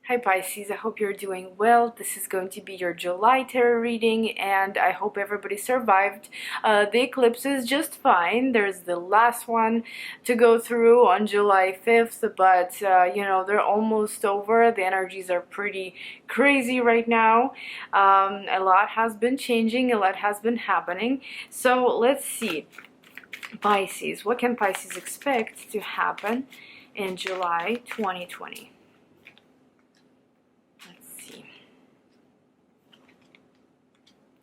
Hi Pisces, I hope you're doing well. This is going to be your July tarot reading, and I hope everybody survived the eclipses just fine. There's the last one to go through on July 5th, but you know, they're almost over. The energies are pretty crazy right now. A lot has been changing, a lot has been happening. So let's see. Pisces, what can Pisces expect to happen in July 2020?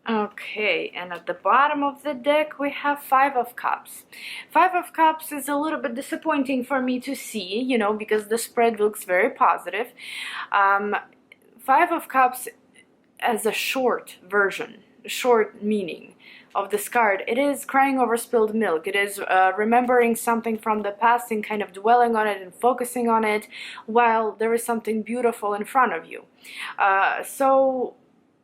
Okay, and at the bottom of the deck we have Five of Cups. Five of Cups is a little bit disappointing for me to see, you know, because the spread looks very positive. Five of Cups as a short version, short meaning of this card, it is crying over spilled milk. It is remembering something from the past and kind of dwelling on it and focusing on it while there is something beautiful in front of you. So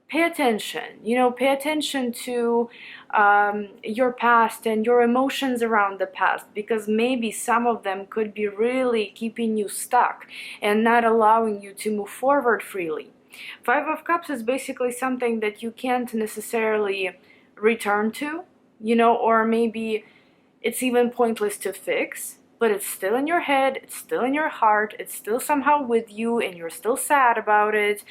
pay attention, you know, pay attention to your past and your emotions around the past, because maybe some of them could be really keeping you stuck and not allowing you to move forward freely. Five of Cups is basically something that you can't necessarily return to, you know, or maybe it's even pointless to fix, but it's still in your head, it's still in your heart, it's still somehow with you, and you're still sad about it,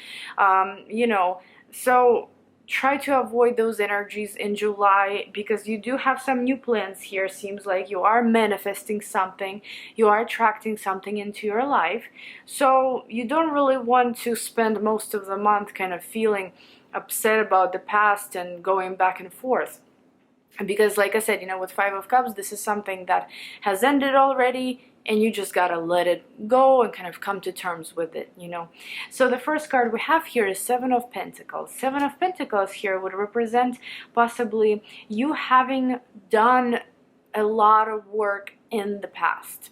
you know. So try to avoid those energies in July, because you do have some new plans here. Seems like you are manifesting something, you are attracting something into your life. So you don't really want to spend most of the month kind of feeling upset about the past and going back and forth. Because like I said, you know, with Five of Cups, this is something that has ended already, and you just gotta let it go and kind of come to terms with it, you know. So the first card we have here is Seven of Pentacles. Seven of Pentacles here would represent possibly you having done a lot of work in the past.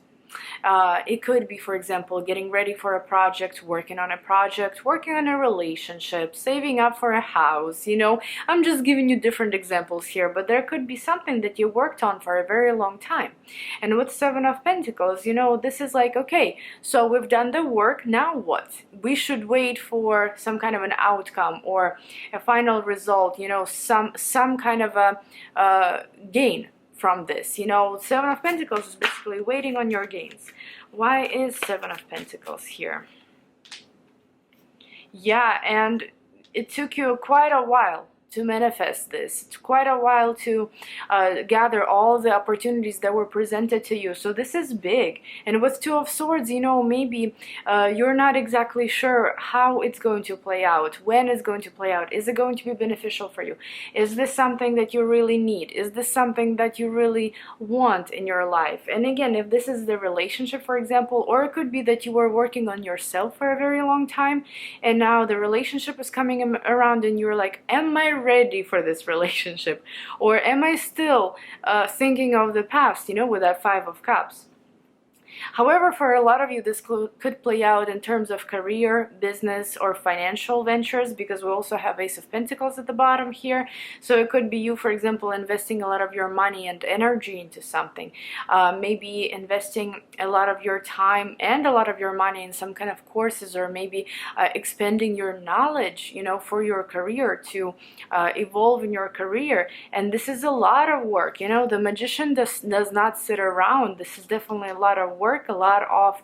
It could be, for example, getting ready for a project, working on a relationship, saving up for a house, you know. I'm just giving you different examples here, but there could be something that you worked on for a very long time. And with Seven of Pentacles, you know, this is like, okay, so we've done the work, now what? We should wait for some kind of an outcome or a final result, you know, some kind of a gain from this. You know, Seven of Pentacles is basically waiting on your gains. Why is Seven of Pentacles here? Yeah, and it took you quite a while to manifest this. It's quite a while to gather all the opportunities that were presented to you. So this is big. And with Two of Swords, you know, maybe you're not exactly sure how it's going to play out, when it's going to play out. Is it going to be beneficial for you? Is this something that you really need? Is this something that you really want in your life? And again, if this is the relationship, for example, or it could be that you were working on yourself for a very long time, and now the relationship is coming around and you're like, am I ready for this relationship, or am I still thinking of the past, you know, with that Five of Cups? However, for a lot of you, this could play out in terms of career, business, or financial ventures, because we also have Ace of Pentacles at the bottom here. So it could be you, for example, investing a lot of your money and energy into something. Maybe investing a lot of your time and a lot of your money in some kind of courses, or maybe expanding your knowledge, you know, for your career, to evolve in your career. And this is a lot of work, you know. The Magician does not sit around. This is definitely a lot of work, a lot of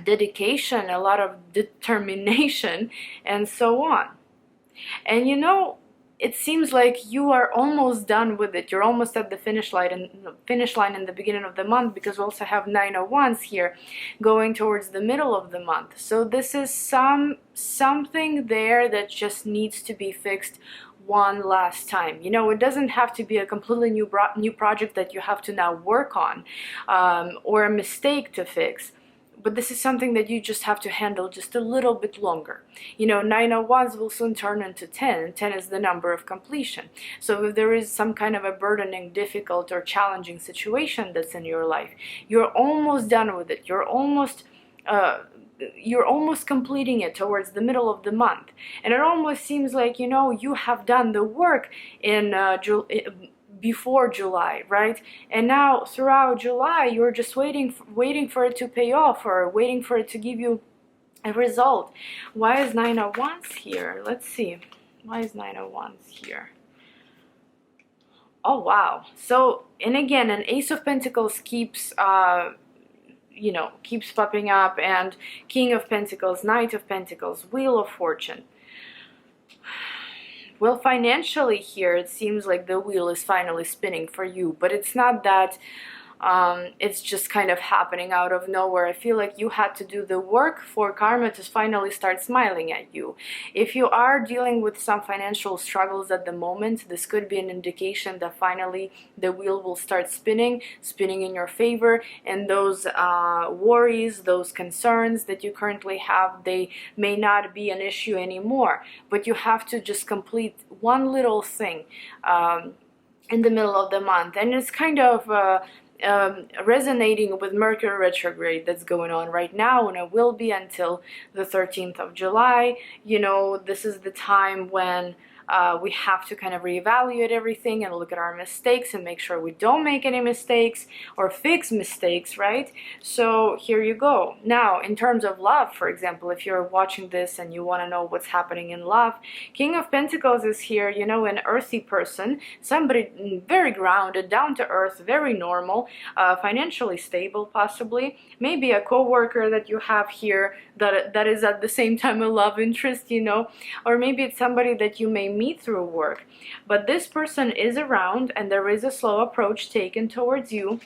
dedication, a lot of determination, and so on. And you know, it seems like you are almost done with it. You're almost at the finish line in the beginning of the month, because we also have Nine of Wands here going towards the middle of the month. So this is something there that just needs to be fixed one last time. You know, it doesn't have to be a completely new project that you have to now work on, or a mistake to fix. But this is something that you just have to handle just a little bit longer. You know, 9 of Wands will soon turn into 10, and 10 is the number of completion. So if there is some kind of a burdening, difficult, or challenging situation that's in your life, you're almost done with it. You're almost completing it towards the middle of the month. And it almost seems like, you know, you have done the work in before July, right? And now throughout July, you're just waiting for it to pay off, or waiting for it to give you a result. Why is Nine of Wands here? Let's see. Why is Nine of Wands here? Oh, wow. So, and again, an Ace of Pentacles keeps keeps popping up, and King of Pentacles, Knight of Pentacles, Wheel of Fortune. Well, financially here, it seems like the wheel is finally spinning for you, but it's not that it's just kind of happening out of nowhere. I feel like you had to do the work for karma to finally start smiling at you. If you are dealing with some financial struggles at the moment, this could be an indication that finally the wheel will start spinning in your favor, and those worries, those concerns that you currently have, they may not be an issue anymore. But you have to just complete one little thing in the middle of the month, and it's kind of resonating with Mercury retrograde that's going on right now, and it will be until the 13th of July. You know, this is the time when we have to kind of reevaluate everything and look at our mistakes and make sure we don't make any mistakes or fix mistakes, right? So here you go. Now, in terms of love, for example, if you're watching this and you want to know what's happening in love, King of Pentacles is here, you know, an earthy person, somebody very grounded, down to earth, very normal, financially stable possibly, maybe a co-worker that you have here that is at the same time a love interest, you know, or maybe it's somebody that you may meet through work. But this person is around, and there is a slow approach taken towards you.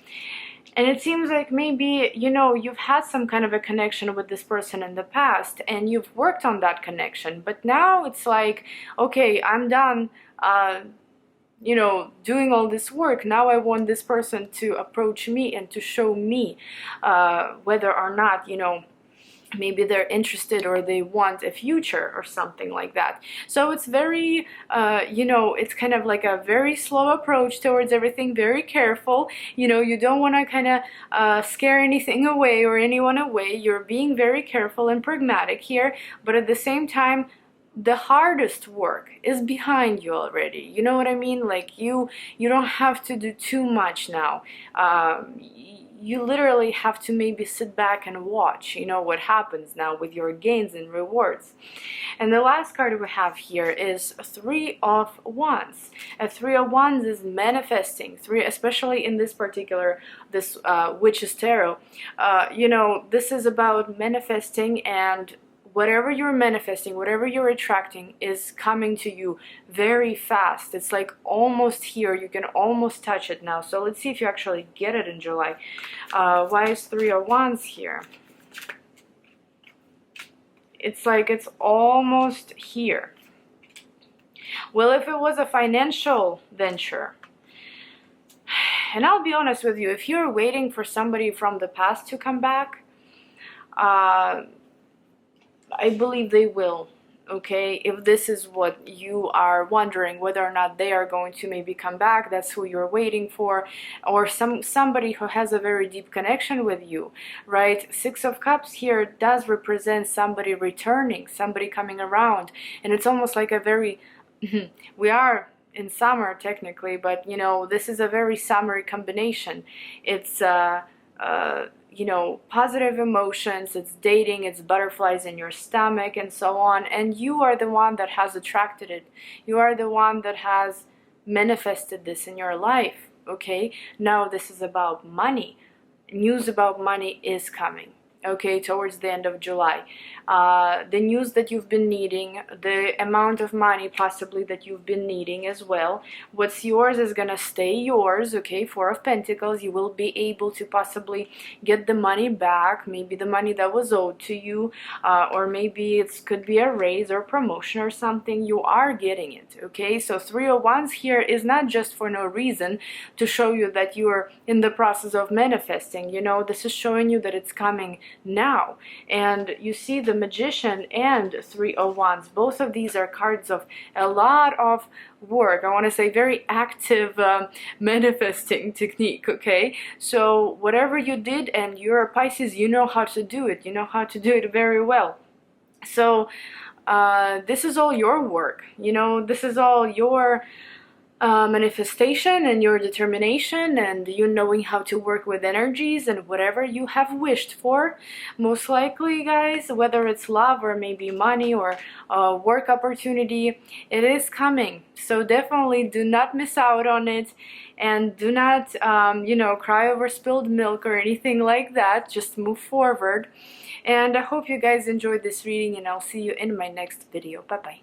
And it seems like maybe, you know, you've had some kind of a connection with this person in the past, and you've worked on that connection. But now it's like, okay, I'm done, you know, doing all this work. Now I want this person to approach me and to show me whether or not, you know, maybe they're interested or they want a future or something like that. So it's very, you know, it's kind of like a very slow approach towards everything, very careful. You know, you don't want to kind of scare anything away or anyone away. You're being very careful and pragmatic here, but at the same time, the hardest work is behind you already. You know what I mean? Like you don't have to do too much now. You literally have to maybe sit back and watch, you know, what happens now with your gains and rewards. And the last card we have here is Three of Wands. A Three of Wands is manifesting. Especially in this particular, this Witch's Tarot. You know, this is about manifesting, and whatever you're manifesting, whatever you're attracting is coming to you very fast. It's like almost here. You can almost touch it now. So let's see if you actually get it in July. Why is Three of Wands here? It's like it's almost here. Well, if it was a financial venture, and I'll be honest with you, if you're waiting for somebody from the past to come back, I believe they will, okay? If this is what you are wondering, whether or not they are going to maybe come back, that's who you're waiting for, or somebody who has a very deep connection with you, right? Six of Cups here does represent somebody returning, somebody coming around, and it's almost like a very, we are in summer technically, but you know, this is a very summery combination. It's you know, positive emotions, it's dating, it's butterflies in your stomach and so on, and you are the one that has attracted it. You are the one that has manifested this in your life, okay? Now this is about money. News about money is coming, okay, towards the end of July. The news that you've been needing, the amount of money possibly that you've been needing as well. What's yours is gonna stay yours, okay? Four of Pentacles, you will be able to possibly get the money back, maybe the money that was owed to you, or maybe it could be a raise or promotion or something. You are getting it, okay? So Three of Wands here is not just for no reason to show you that you are in the process of manifesting, you know, this is showing you that it's coming now. And you see the Magician and Three of Wands, both of these are cards of a lot of work. I want to say very active manifesting technique, okay? So whatever you did, and you're a Pisces, you know how to do it. You know how to do it very well. So this is all your work, you know, this is all your manifestation and your determination and you knowing how to work with energies and whatever you have wished for. Most likely, guys, whether it's love or maybe money or a work opportunity, it is coming. So definitely do not miss out on it, and do not cry over spilled milk or anything like that. Just move forward. And I hope you guys enjoyed this reading, and I'll see you in my next video. Bye bye.